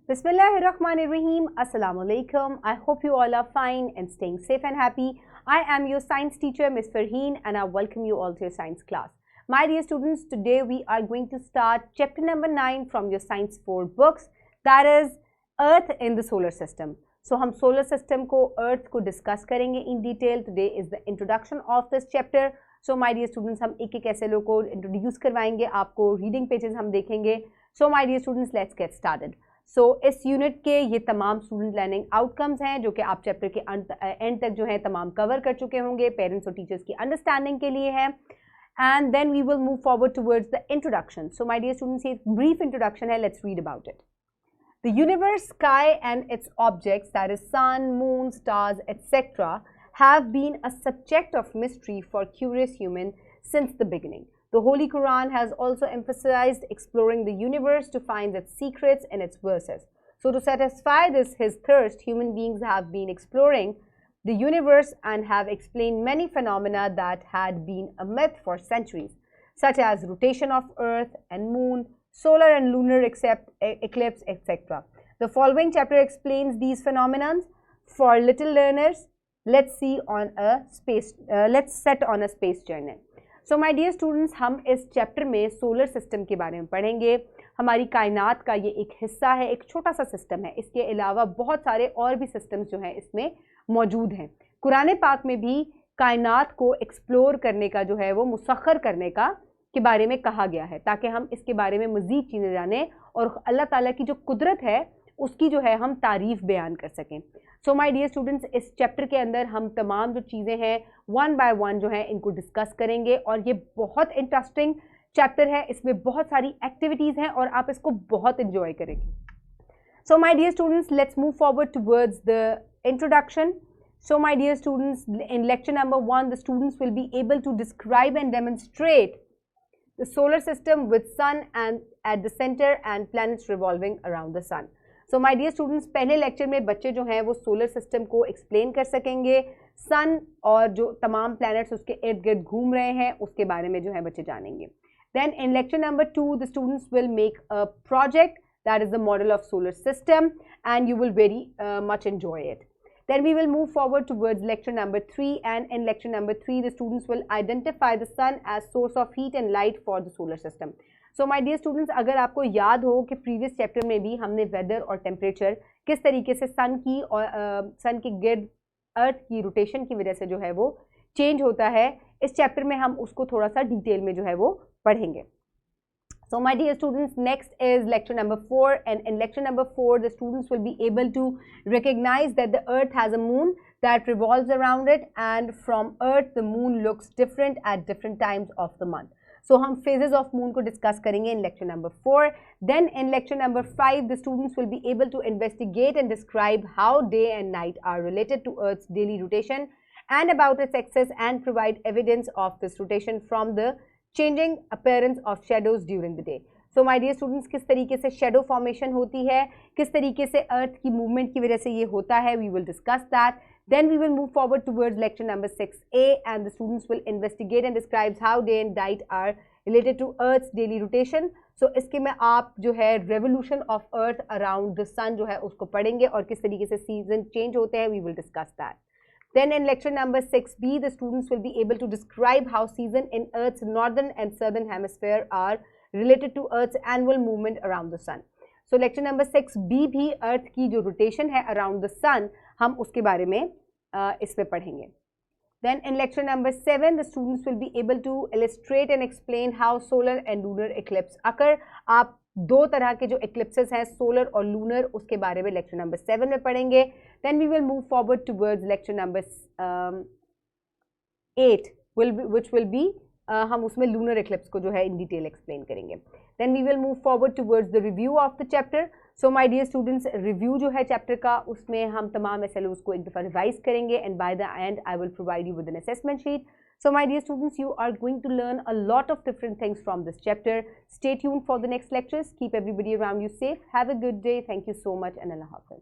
Bismillahirrahmanirrahim. Assalamu alaikum. I hope you all are fine and staying safe and happy. I am your science teacher, Ms. Farheen, and I welcome you all to your science class. My dear students, today we are going to start chapter number 9 from your Science 4 books, that is Earth in the Solar System. So, हम solar system को Earth को discuss करेंगे in detail. Today is the introduction of this chapter. So, my dear students, हम एक एक ऐसे लोग को introduce करवाएंगे, आपको reading pages हम देखेंगे. So, my dear students, let's get started. So, इस यूनिट के ये तमाम स्टूडेंट लर्निंग आउटकम्स हैं जो कि आप चैप्टर के एंड तक जो है तमाम कवर कर चुके होंगे, पेरेंट्स और टीचर्स की अंडरस्टैंडिंग के लिए है. And then we will move forward towards the introduction. So my dear students, ये ब्रीफ इंट्रोडक्शन है. Let's read about it. The universe, sky and its objects, that is sun, moon, stars, etc., have been a subject of mystery for curious humans since the beginning. The Holy Quran has also emphasized exploring the universe to find its secrets in its verses. So to satisfy his thirst, human beings have been exploring the universe and have explained many phenomena that had been a myth for centuries, such as rotation of Earth and Moon, solar and lunar eclipse, etc. The following chapter explains these phenomena for little learners. Let's set on a space journey. So my dear students, हम इस chapter में solar system के बारे में पढ़ेंगे. हमारी कायनात का ये एक हिस्सा है, एक छोटा सा सिस्टम है. इसके अलावा बहुत सारे और भी सिस्टम्स जो हैं इसमें मौजूद हैं. कुरान पाक में भी कायनात को एक्सप्लोर करने का जो है वो मुसख्खर करने का के बारे में कहा गया है, ताकि हम इसके बारे में मज़ीद चीज़ें जानें और अल्लाह ताला की जो कुदरत है उसकी जो है हम तारीफ़ बयान कर सकें. सो माय डियर स्टूडेंट्स, इस चैप्टर के अंदर हम तमाम जो चीज़ें हैं वन बाय वन जो है इनको डिस्कस करेंगे और ये बहुत इंटरेस्टिंग चैप्टर है. इसमें बहुत सारी एक्टिविटीज़ हैं और आप इसको बहुत इंजॉय करेंगे. So my dear students, let's move forward towards the introduction. So my dear students, in lecture number 1, the students will be able to describe and demonstrate the solar system with sun and at the center and planets revolving around the sun. So my dear students, पहले lecture में बच्चे जो हैं वो solar system को explain कर सकेंगे. sun और जो तमाम planets उसके इर्द गिर्द घूम रहे हैं उसके बारे में जो है बच्चे जानेंगे. Then in lecture number 2, the students will make a project that is the model of solar system and you will very much enjoy it. Then we will move forward towards lecture number 3, and in lecture number 3 the students will identify the sun as source of heat and light for the solar system. So my dear students, अगर आपको याद हो कि previous chapter में भी हमने weather और temperature किस तरीके से sun की और sun के गिर्द earth की rotation की वजह से जो है वो change होता है, इस chapter में हम उसको थोड़ा सा detail में जो है वो पढ़ेंगे. So my dear students, next is lecture number 4, and in lecture number 4 the students will be able to recognize that the earth has a moon that revolves around it, and from earth the moon looks different at different times of the month. So हम phases of moon को discuss करेंगे in lecture number 4. Then in lecture number 5 the students will be able to investigate and describe how day and night are related to earth's daily rotation and about its axis, and provide evidence of this rotation from the changing appearance of shadows during the day. So my dear students, किस तरीके से shadow formation होती है, किस तरीके से earth की movement की वजह से ये होता है, we will discuss that. Then we will move forward towards lecture number 6A, and the students will investigate and describe how day and night are related to earth's daily rotation. So इसके में आप जो है revolution of earth around the sun जो है उसको पढ़ेंगे और किस तरीके से season change होते हैं, we will discuss that. Then in lecture number 6B, the students will be able to describe how season in Earth's northern and southern hemisphere are related to Earth's annual movement around the sun. So lecture number 6B भी Earth की जो rotation है around the sun, हम उसके बारे में इसमें पढ़ेंगे. Then in lecture number 7, the students will be able to illustrate and explain how solar and lunar eclipse occur. आप दो तरह के जो eclipses हैं solar और lunar, उसके बारे में lecture number 7 में पढ़ेंगे. Then we will move forward towards lecture number 8, which will be हम उसमें lunar eclipse को जो है in detail explain करेंगे. Then we will move forward towards the review of the chapter. So my dear students, review जो है chapter का उसमें हम तमाम SLOs को एक दफ़ा revise करेंगे, and by the end I will provide you with an assessment sheet. So my dear students, you are going to learn a lot of different things from this chapter. Stay tuned for the next lectures. Keep everybody around you safe. Have a good day. Thank you so much, and Allah Hafiz.